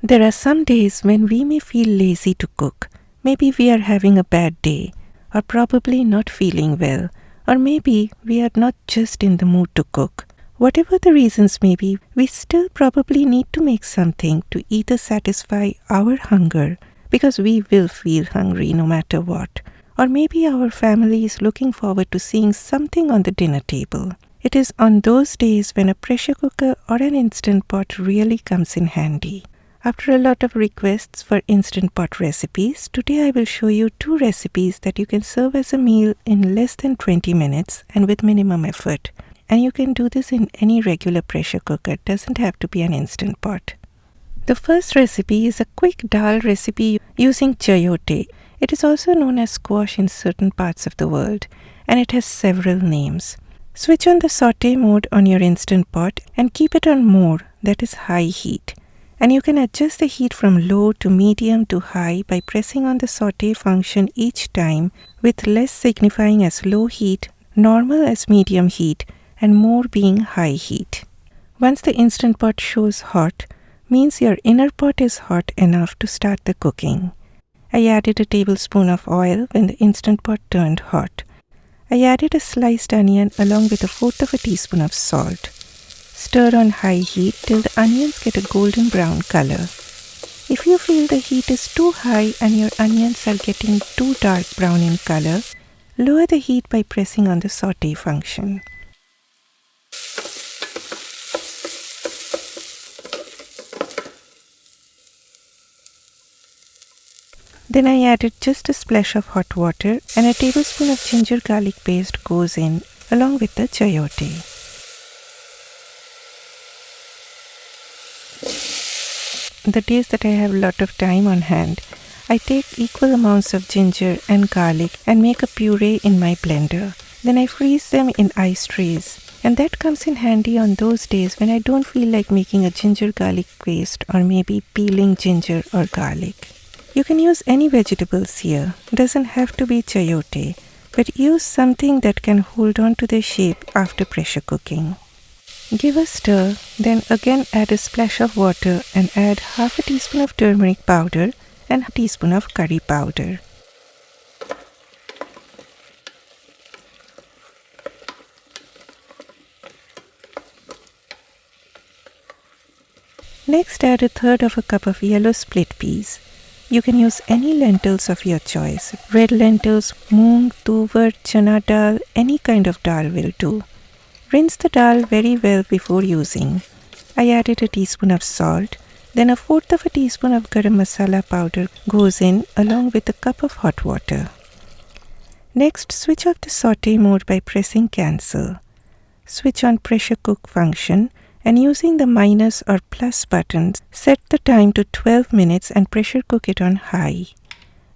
There are some days when we may feel lazy to cook. Maybe we are having a bad day, or probably not feeling well, or maybe we are not just in the mood to cook. Whatever the reasons may be, we still probably need to make something to either satisfy our hunger, because we will feel hungry no matter what, or maybe our family is looking forward to seeing something on the dinner table. It is on those days when a pressure cooker or an instant pot really comes in handy. After a lot of requests for instant pot recipes, today I will show you 2 recipes that you can serve as a meal in less than 20 minutes and with minimum effort. And you can do this in any regular pressure cooker, it doesn't have to be an instant pot. The first recipe is a quick dal recipe using chayote. It is also known as squash in certain parts of the world, and it has several names. Switch on the saute mode on your instant pot and keep it on more, that is high heat. And you can adjust the heat from low to medium to high by pressing on the saute function each time, with less signifying as low heat, normal as medium heat, and more being high heat. Once the instant pot shows hot, means your inner pot is hot enough to start the cooking. I added a tablespoon of oil when the instant pot turned hot. I added a sliced onion along with 1/4 teaspoon of salt. Stir on high heat till the onions get a golden brown color. If you feel the heat is too high and your onions are getting too dark brown in color, lower the heat by pressing on the saute function. Then I added just a splash of hot water and a tablespoon of ginger garlic paste goes in along with the chayote. The days that I have a lot of time on hand, I take equal amounts of ginger and garlic and make a puree in my blender. Then I freeze them in ice trays, and that comes in handy on those days when I don't feel like making a ginger garlic paste or maybe peeling ginger or garlic. You can use any vegetables here, doesn't have to be chayote, but use something that can hold on to their shape after pressure cooking. Give a stir, then again add a splash of water and add 1/2 teaspoon of turmeric powder and 1 teaspoon of curry powder. Next add 1/3 cup of yellow split peas. You can use any lentils of your choice. Red lentils, moong, tuvar, chana dal, any kind of dal will do. Rinse the dal very well before using. I added a teaspoon of salt, then 1/4 teaspoon of garam masala powder goes in along with a cup of hot water. Next, switch off the saute mode by pressing cancel. Switch on pressure cook function and using the minus or plus buttons, set the time to 12 minutes and pressure cook it on high.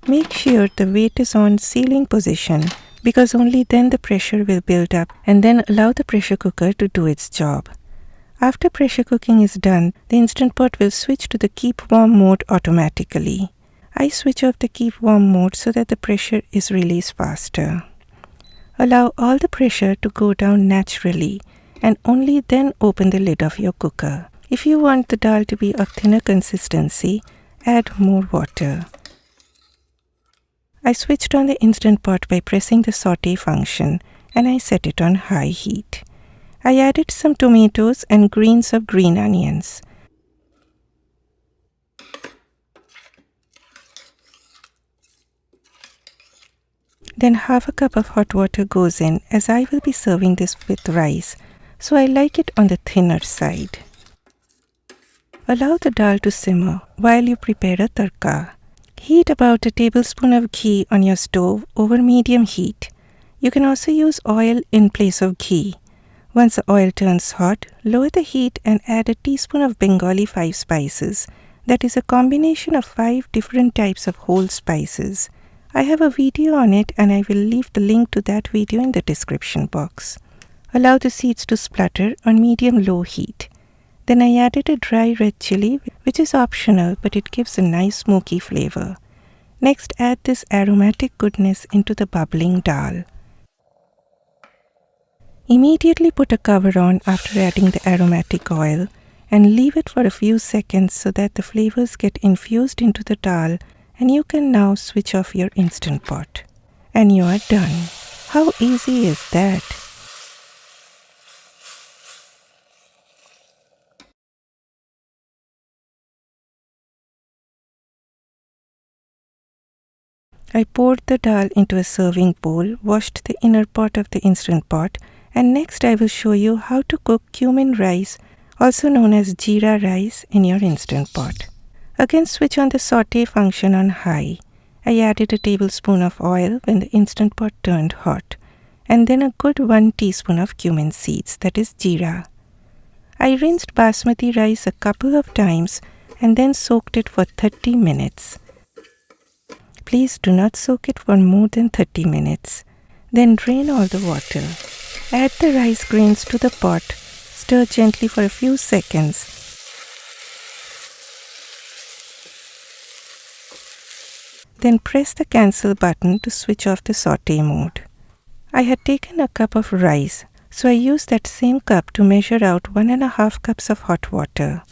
Make sure the weight is on sealing position because only then the pressure will build up, and then allow the pressure cooker to do its job. After pressure cooking is done, the instant pot will switch to the keep warm mode automatically. I switch off the keep warm mode so that the pressure is released faster. Allow all the pressure to go down naturally and only then open the lid of your cooker. If you want the dal to be of thinner consistency, add more water. I switched on the instant pot by pressing the saute function and I set it on high heat. I added some tomatoes and greens of green onions. Then 1/2 cup of hot water goes in as I will be serving this with rice, so I like it on the thinner side. Allow the dal to simmer while you prepare a tadka. Heat about a tablespoon of ghee on your stove over medium heat. You can also use oil in place of ghee. Once the oil turns hot, lower the heat and add a teaspoon of Bengali 5 spices. That is a combination of 5 different types of whole spices. I have a video on it and I will leave the link to that video in the description box. Allow the seeds to splutter on medium-low heat. Then I added a dry red chilli, which is optional but it gives a nice smoky flavor. Next, add this aromatic goodness into the bubbling dal. Immediately put a cover on after adding the aromatic oil and leave it for a few seconds so that the flavors get infused into the dal, and you can now switch off your Instant Pot. And you are done. How easy is that? I poured the dal into a serving bowl, washed the inner pot of the Instant Pot, and next I will show you how to cook cumin rice, also known as Jeera rice, in your Instant Pot. Again, switch on the saute function on high. I added a tablespoon of oil when the Instant Pot turned hot, and then a good 1 teaspoon of cumin seeds, that is Jeera. I rinsed Basmati rice a couple of times and then soaked it for 30 minutes. Please do not soak it for more than 30 minutes. Then drain all the water. Add the rice grains to the pot. Stir gently for a few seconds. Then press the cancel button to switch off the saute mode. I had taken a cup of rice, so I used that same cup to measure out 1.5 cups of hot water.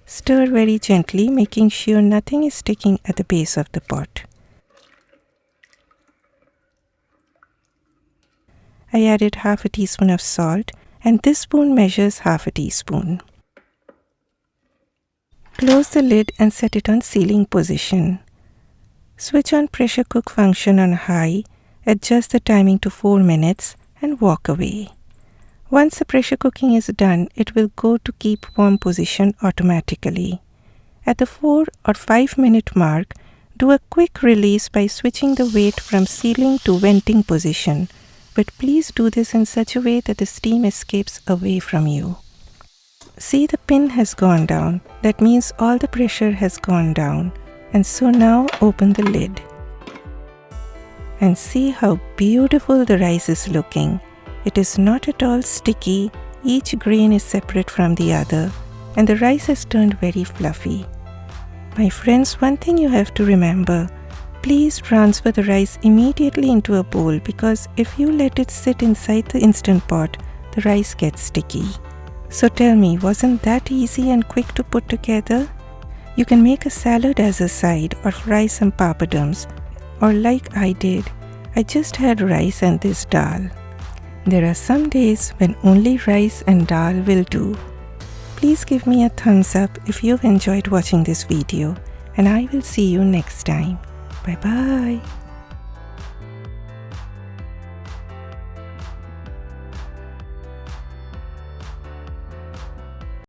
Stir very gently, making sure nothing is sticking at the base of the pot. I added half a teaspoon of salt, and this spoon measures half a teaspoon. Close the lid and set it on sealing position. Switch on pressure cook function on high, adjust the timing to 4 minutes, and walk away. Once the pressure cooking is done, it will go to keep warm position automatically. At the 4 or 5 minute mark, do a quick release by switching the weight from sealing to venting position, but please do this in such a way that the steam escapes away from you. See, the pin has gone down. That means all the pressure has gone down. And so now open the lid. And see how beautiful the rice is looking. It is not at all sticky, each grain is separate from the other, and the rice has turned very fluffy. My friends, one thing you have to remember, please transfer the rice immediately into a bowl, because if you let it sit inside the Instant Pot, the rice gets sticky. So tell me, wasn't that easy and quick to put together? You can make a salad as a side or fry some papadums, or like I did, I just had rice and this dal. There are some days when only rice and dal will do. Please give me a thumbs up if you've enjoyed watching this video, and I will see you next time. Bye bye.